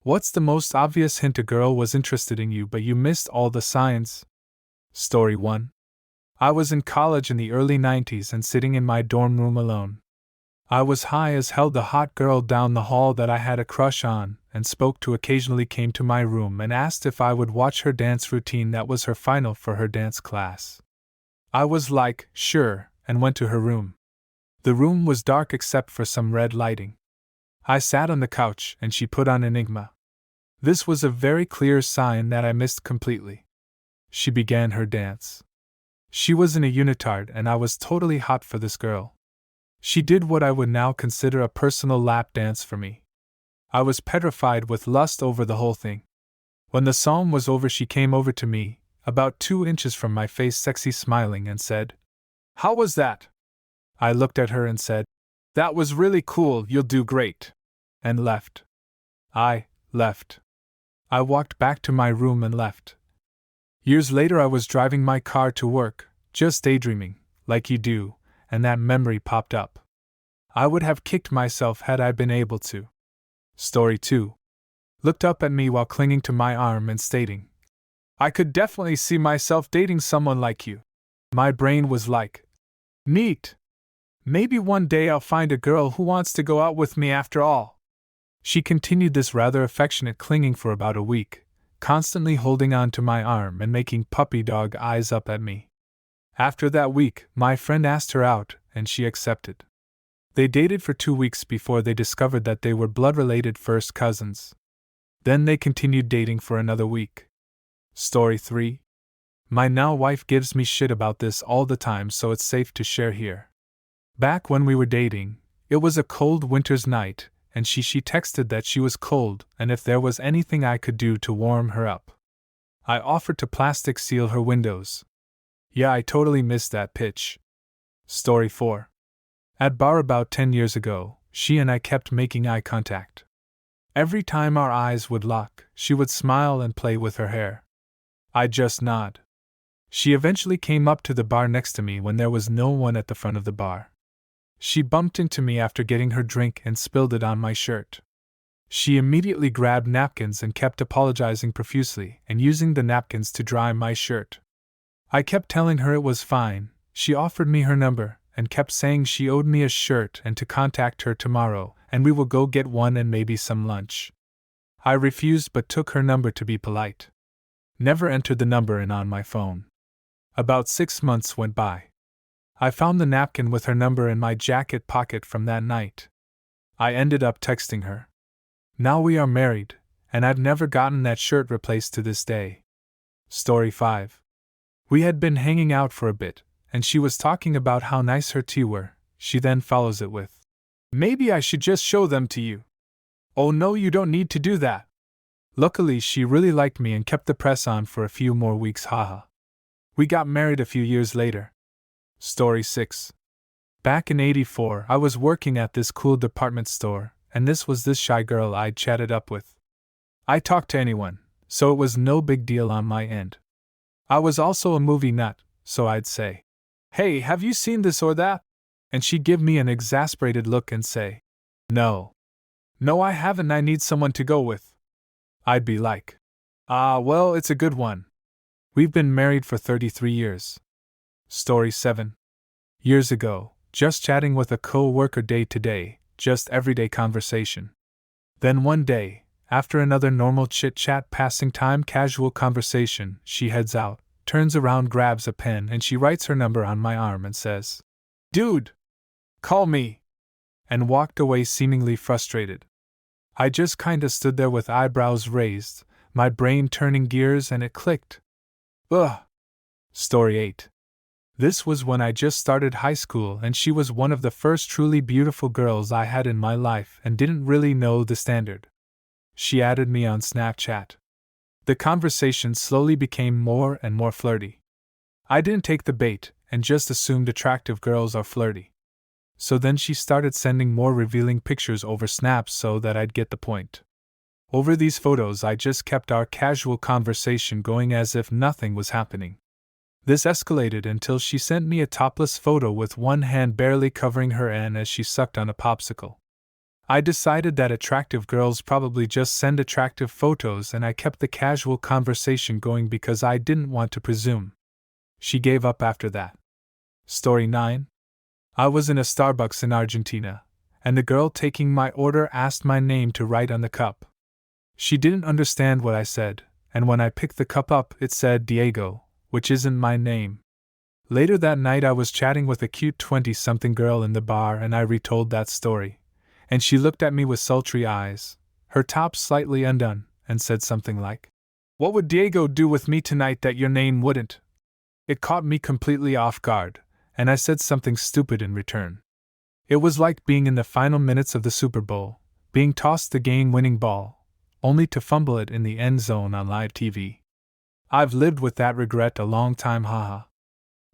What's the most obvious hint a girl was interested in you but you missed all the signs? Story 1. I was in college in the early 90s and sitting in my dorm room alone. I was high as hell. The hot girl down the hall that I had a crush on and spoke to occasionally came to my room and asked if I would watch her dance routine. That was her final for her dance class. I was like, sure, and went to her room. The room was dark except for some red lighting. I sat on the couch and she put on Enigma. This was a very clear sign that I missed completely. She began her dance. She was in a unitard and I was totally hot for this girl. She did what I would now consider a personal lap dance for me. I was petrified with lust over the whole thing. When the song was over, she came over to me, about 2 inches from my face, sexy smiling, and said, "How was that?" I looked at her and said, "That was really cool, you'll do great," and left. I left. I walked back to my room and left. Years later, I was driving my car to work, just daydreaming, like you do, and that memory popped up. I would have kicked myself had I been able to. Story 2. Looked up at me while clinging to my arm and stating, "I could definitely see myself dating someone like you." My brain was like, neat. Maybe one day I'll find a girl who wants to go out with me after all. She continued this rather affectionate clinging for about a week, constantly holding on to my arm and making puppy dog eyes up at me. After that week, my friend asked her out, and she accepted. They dated for 2 weeks before they discovered that they were blood-related first cousins. Then they continued dating for another week. Story 3. My now wife gives me shit about this all the time, so it's safe to share here. Back when we were dating, it was a cold winter's night, and she texted that she was cold and if there was anything I could do to warm her up. I offered to plastic seal her windows. Yeah, I totally missed that pitch. Story 4. At bar about 10 years ago, she and I kept making eye contact. Every time our eyes would lock, she would smile and play with her hair. I'd just nod. She eventually came up to the bar next to me when there was no one at the front of the bar. She bumped into me after getting her drink and spilled it on my shirt. She immediately grabbed napkins and kept apologizing profusely and using the napkins to dry my shirt. I kept telling her it was fine. She offered me her number and kept saying she owed me a shirt and to contact her tomorrow, and we will go get one and maybe some lunch. I refused but took her number to be polite. Never entered the number in on my phone. About 6 months went by. I found the napkin with her number in my jacket pocket from that night. I ended up texting her. Now we are married, and I've never gotten that shirt replaced to this day. Story 5. We had been hanging out for a bit, and she was talking about how nice her tea were. She then follows it with, "Maybe I should just show them to you." "Oh no, you don't need to do that." Luckily, she really liked me and kept the press on for a few more weeks, haha. We got married a few years later. Story 6. Back in '84, I was working at this cool department store, and this was this shy girl I'd chatted up with. I talked to anyone, so it was no big deal on my end. I was also a movie nut, so I'd say, "Hey, have you seen this or that?" And she'd give me an exasperated look and say, "No. No, I haven't, I need someone to go with." I'd be like, "Ah, well, it's a good one." We've been married for 33 years. Story 7. Years ago, just chatting with a co-worker day to day, just everyday conversation. Then one day, after another normal chit-chat passing time casual conversation, she heads out, turns around, grabs a pen, and she writes her number on my arm and says, "Dude, call me," and walked away seemingly frustrated. I just kinda stood there with eyebrows raised, my brain turning gears, and it clicked. Ugh. Story 8. This was when I just started high school and she was one of the first truly beautiful girls I had in my life and didn't really know the standard. She added me on Snapchat. The conversation slowly became more and more flirty. I didn't take the bait and just assumed attractive girls are flirty. So then she started sending more revealing pictures over snaps so that I'd get the point. Over these photos I just kept our casual conversation going as if nothing was happening. This escalated until she sent me a topless photo with one hand barely covering her N as she sucked on a popsicle. I decided that attractive girls probably just send attractive photos, and I kept the casual conversation going because I didn't want to presume. She gave up after that. Story 9. I was in a Starbucks in Argentina, and the girl taking my order asked my name to write on the cup. She didn't understand what I said, and when I picked the cup up, it said Diego, which isn't my name. Later that night, I was chatting with a cute 20-something girl in the bar, and I retold that story. And she looked at me with sultry eyes, her top slightly undone, and said something like, "What would Diego do with me tonight that your name wouldn't?" It caught me completely off guard, and I said something stupid in return. It was like being in the final minutes of the Super Bowl, being tossed the game-winning ball, only to fumble it in the end zone on live TV. I've lived with that regret a long time, haha.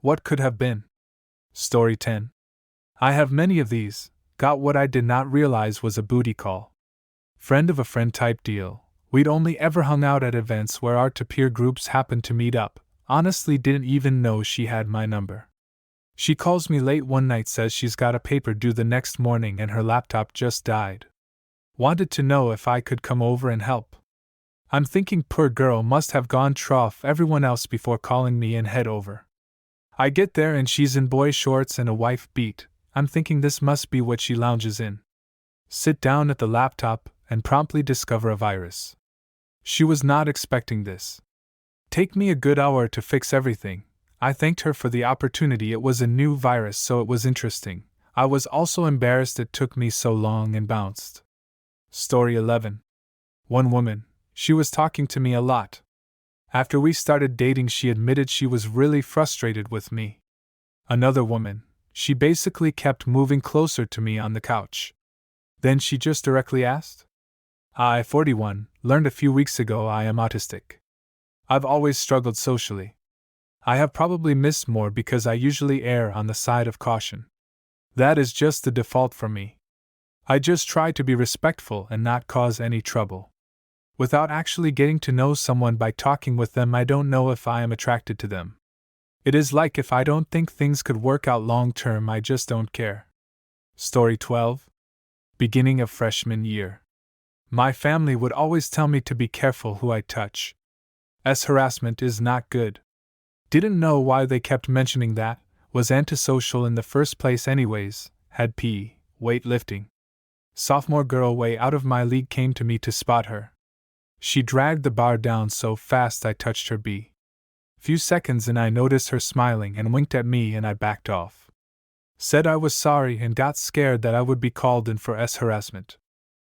What could have been? Story 10. I have many of these. Got what I did not realize was a booty call. Friend of a friend type deal. We'd only ever hung out at events where our peer groups happened to meet up. Honestly, didn't even know she had my number. She calls me late one night, says she's got a paper due the next morning and her laptop just died. Wanted to know if I could come over and help. I'm thinking poor girl must have gone trough everyone else before calling me and head over. I get there and she's in boy shorts and a wife beat. I'm thinking this must be what she lounges in. Sit down at the laptop and promptly discover a virus. She was not expecting this. Take me a good hour to fix everything. I thanked her for the opportunity. It was a new virus, so it was interesting. I was also embarrassed it took me so long and bounced. Story 11. One woman, she was talking to me a lot. After we started dating, she admitted she was really frustrated with me. Another woman, she basically kept moving closer to me on the couch. Then she just directly asked, I, 41, learned a few weeks ago I am autistic. I've always struggled socially. I have probably missed more because I usually err on the side of caution. That is just the default for me. I just try to be respectful and not cause any trouble. Without actually getting to know someone by talking with them, I don't know if I am attracted to them. It is like if I don't think things could work out long term, I just don't care. Story 12. Beginning of freshman year. My family would always tell me to be careful who I touch. As harassment is not good. Didn't know why they kept mentioning that, was antisocial in the first place anyways, had weightlifting. Sophomore girl way out of my league came to me to spot her. She dragged the bar down so fast I touched her Few seconds and I noticed her smiling and winked at me and I backed off. Said I was sorry and got scared that I would be called in for harassment.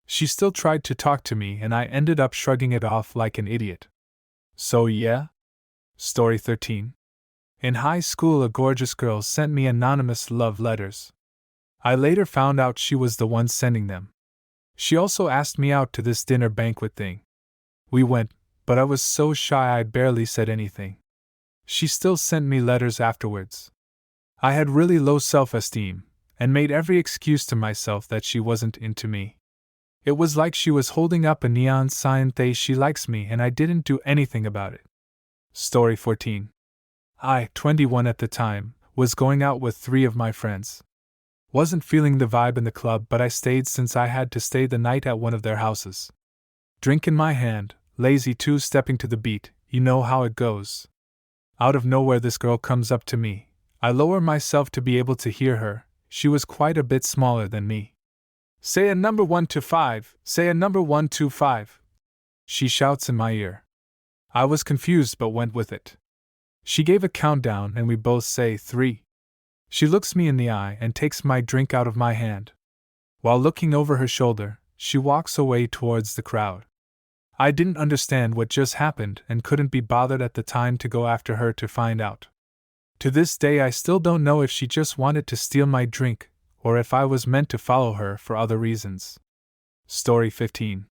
She still tried to talk to me and I ended up shrugging it off like an idiot. So yeah? Story 13. In high school, a gorgeous girl sent me anonymous love letters. I later found out she was the one sending them. She also asked me out to this dinner banquet thing. We went, but I was so shy I barely said anything. She still sent me letters afterwards. I had really low self-esteem, and made every excuse to myself that she wasn't into me. It was like she was holding up a neon sign that she likes me and I didn't do anything about it. Story 14. I, 21 at the time, was going out with 3 of my friends. Wasn't feeling the vibe in the club, but I stayed since I had to stay the night at one of their houses. Drink in my hand, lazy two-stepping to the beat, you know how it goes. Out of nowhere this girl comes up to me. I lower myself to be able to hear her. She was quite a bit smaller than me. Say a number 1 to 5, say a number 1 to 5. She shouts in my ear. I was confused but went with it. She gave a countdown and we both say 3. She looks me in the eye and takes my drink out of my hand. While looking over her shoulder, she walks away towards the crowd. I didn't understand what just happened and couldn't be bothered at the time to go after her to find out. To this day I still don't know if she just wanted to steal my drink, or if I was meant to follow her for other reasons. Story 15.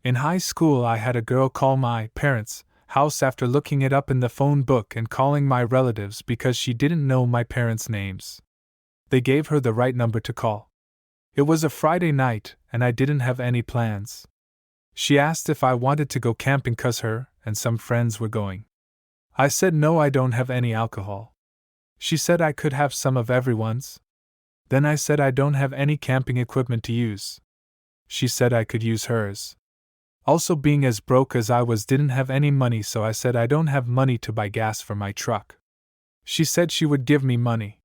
In high school I had a girl call my parents' house after looking it up in the phone book and calling my relatives because she didn't know my parents' names. They gave her the right number to call. It was a Friday night and I didn't have any plans. She asked if I wanted to go camping cause her and some friends were going. I said no, I don't have any alcohol. She said I could have some of everyone's. Then I said I don't have any camping equipment to use. She said I could use hers. Also, being as broke as I was, didn't have any money, so I said I don't have money to buy gas for my truck. She said she would give me money.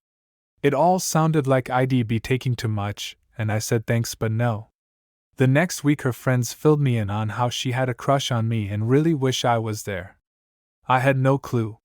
It all sounded like I'd be taking too much, and I said thanks but no. The next week her friends filled me in on how she had a crush on me and really wish I was there. I had no clue.